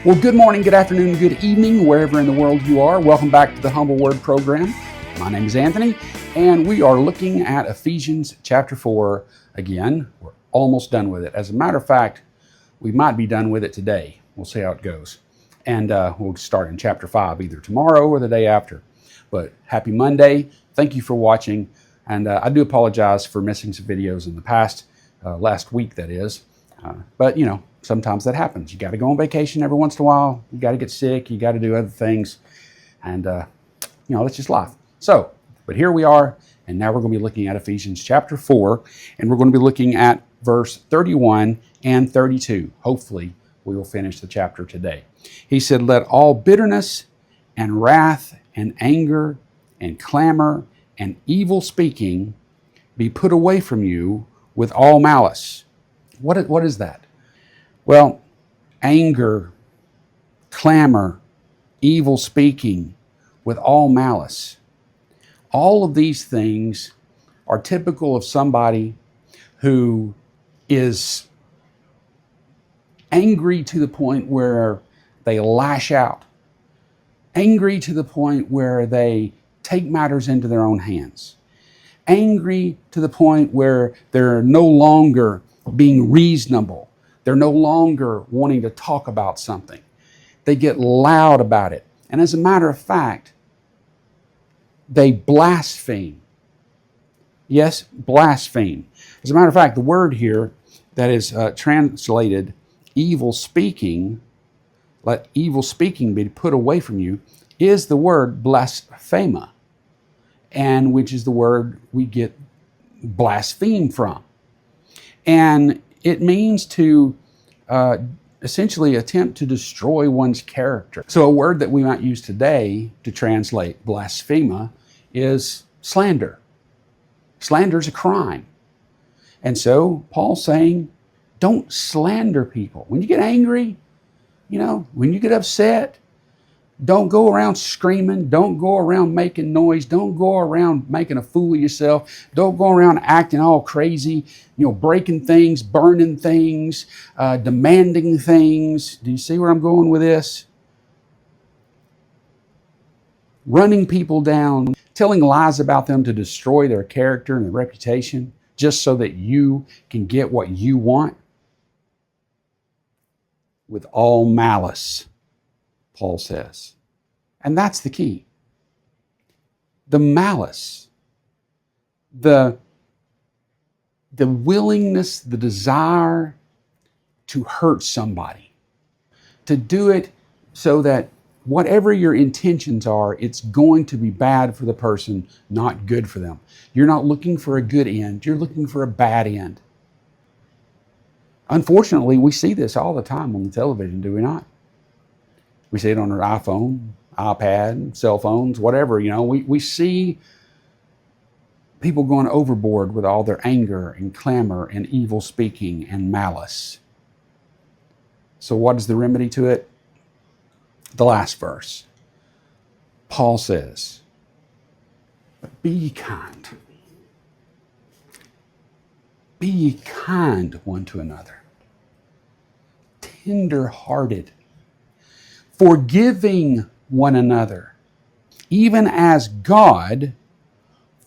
Well, good morning, good afternoon, good evening, wherever in the world you are. Welcome back to the Humble Word program. My name is Anthony, and we are looking at Ephesians chapter 4 again. We're almost done with it. As a matter of fact, we might be done with it today. We'll see how it goes. And we'll start in chapter 5 either tomorrow or the day after. But happy Monday. Thank you for watching. And I do apologize for missing some videos in the past, last week that is. But, you know, sometimes that happens. You got to go on vacation every once in a while. You got to get sick. You got to do other things. And, you know, that's just life. So, but here we are. And now we're going to be looking at Ephesians chapter 4. And we're going to be looking at verse 31 and 32. Hopefully, we will finish the chapter today. He said, "Let all bitterness and wrath and anger and clamor and evil speaking be put away from you with all malice." What is that? Well, anger, clamor, evil speaking with all malice. All of these things are typical of somebody who is angry to the point where they lash out, angry to the point where they take matters into their own hands, angry to the point where they're no longer being reasonable. They're no longer wanting to talk about something. They get loud about it. And as a matter of fact, they blaspheme. Yes, blaspheme. As a matter of fact, the word here that is translated evil speaking, let evil speaking be put away from you, is the word blasphema, and which is the word we get blaspheme from. And it means to essentially attempt to destroy one's character. So a word that we might use today to translate blasphema is slander. Slander is a crime. And so Paul's saying, don't slander people. When you get angry, you know, when you get upset, don't go around screaming. Don't go around making noise. Don't go around making a fool of yourself. Don't go around acting all crazy, you know, breaking things, burning things, demanding things. Do you see where I'm going with this? Running people down, telling lies about them to destroy their character and their reputation just so that you can get what you want. With all malice, Paul says. And that's the key. The malice, the willingness, the desire to hurt somebody, to do it so that whatever your intentions are, it's going to be bad for the person, not good for them. You're not looking for a good end. You're looking for a bad end. Unfortunately, we see this all the time on the television, do we not? We see it on our iPhone, iPad, cell phones, whatever. You know, we see people going overboard with all their anger and clamor and evil speaking and malice. So what is the remedy to it? The last verse. Paul says, "Be ye kind. Be ye kind one to another, tender-hearted, forgiving one another, even as God,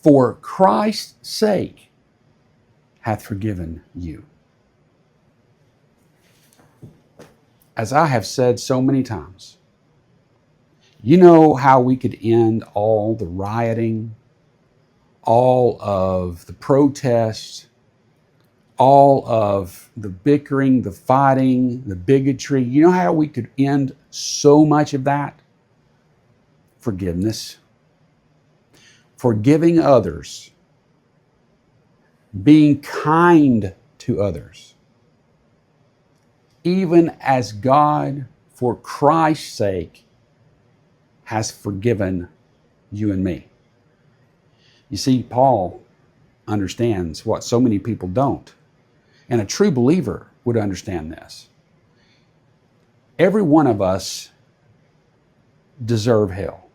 for Christ's sake, hath forgiven you." As I have said so many times, you know how we could end all the rioting, all of the protests, all of the bickering, the fighting, the bigotry. You know how we could end so much of that? Forgiveness. Forgiving others. Being kind to others. Even as God, for Christ's sake, has forgiven you and me. You see, Paul understands what so many people don't. And a true believer would understand this. Every one of us deserve hell.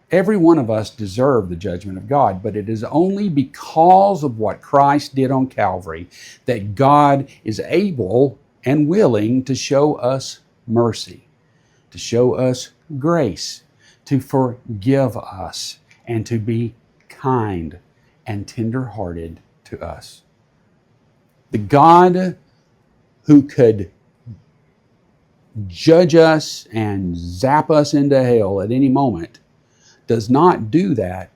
Every one of us deserve the judgment of God, but it is only because of what Christ did on Calvary that God is able and willing to show us mercy, to show us grace, to forgive us, and to be kind and tender-hearted to us. The God who could judge us and zap us into hell at any moment does not do that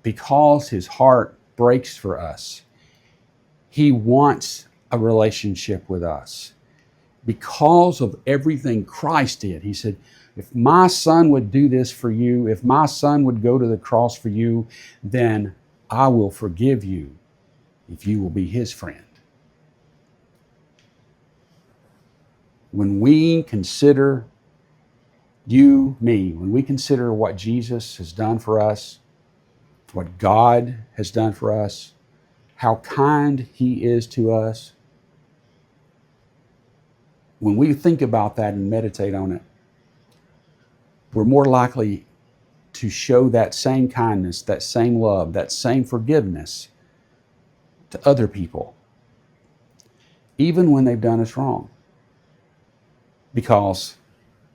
because his heart breaks for us. He wants a relationship with us. Because of everything Christ did, he said, if my son would do this for you, if my son would go to the cross for you, then I will forgive you if you will be his friend. When we consider you, me, when we consider what Jesus has done for us, what God has done for us, how kind he is to us, when we think about that and meditate on it, we're more likely to show that same kindness, that same love, that same forgiveness to other people, even when they've done us wrong. Because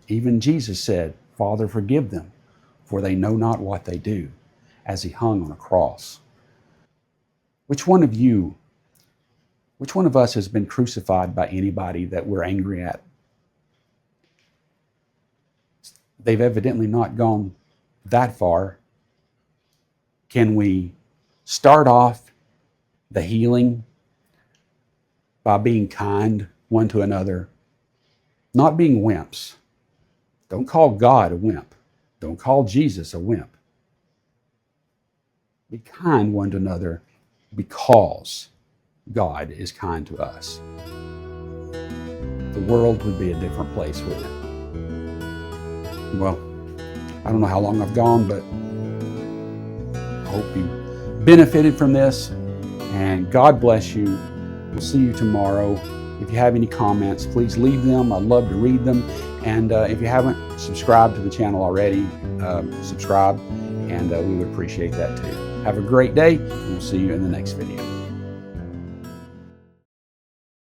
even Jesus said, Father, forgive them, for they know not what they do, as he hung on a cross. Which one of us has been crucified by anybody that we're angry at? They've evidently not gone that far. Can we start off the healing by being kind one to another, not being wimps? Don't call God a wimp. Don't call Jesus a wimp. Be kind one to another because God is kind to us. The world would be a different place, wouldn't it? Well, I don't know how long I've gone, but I hope you benefited from this, and God bless you. We'll see you tomorrow. If you have any comments, please leave them. I'd love to read them. And if you haven't subscribed to the channel already, subscribe, and we would appreciate that too. Have a great day, and we'll see you in the next video.